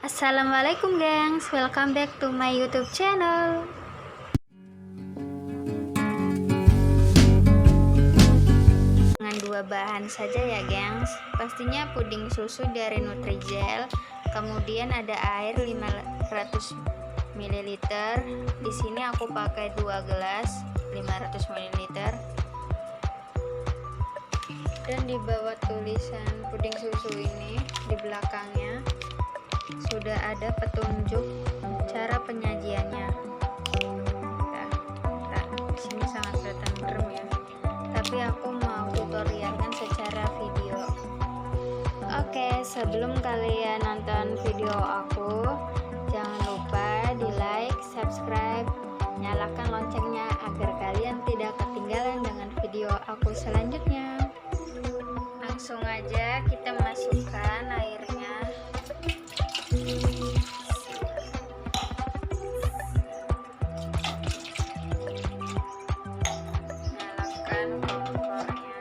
Assalamualaikum gengs, welcome back to my YouTube channel. Dengan dua bahan saja ya gengs. Pastinya puding susu dari nutrijel, kemudian ada air 500 ml. Di sini aku pakai 2 gelas 500 ml. Dan di bawah tulisan puding susu ini di belakangnya sudah ada petunjuk cara penyajiannya. Di sini sangat kelihatan merem ya, tapi aku mau tutorialkan secara video. Oke, sebelum kalian nonton video aku, jangan lupa di like, subscribe, nyalakan loncengnya agar kalian tidak ketinggalan dengan video aku selanjutnya. Langsung aja kita masukkan airnya. Nyalakan kompornya.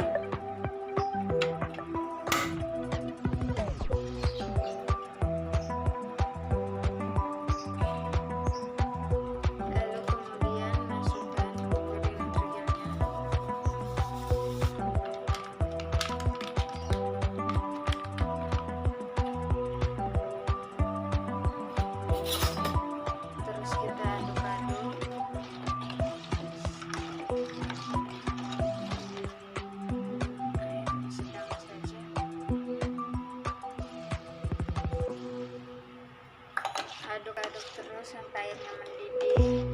Lalu kemudian masukkan puding nutриjelnya. Terus kita aduk-aduk. Airnya sedang saja. Aduk-aduk terus sampai airnya mendidih.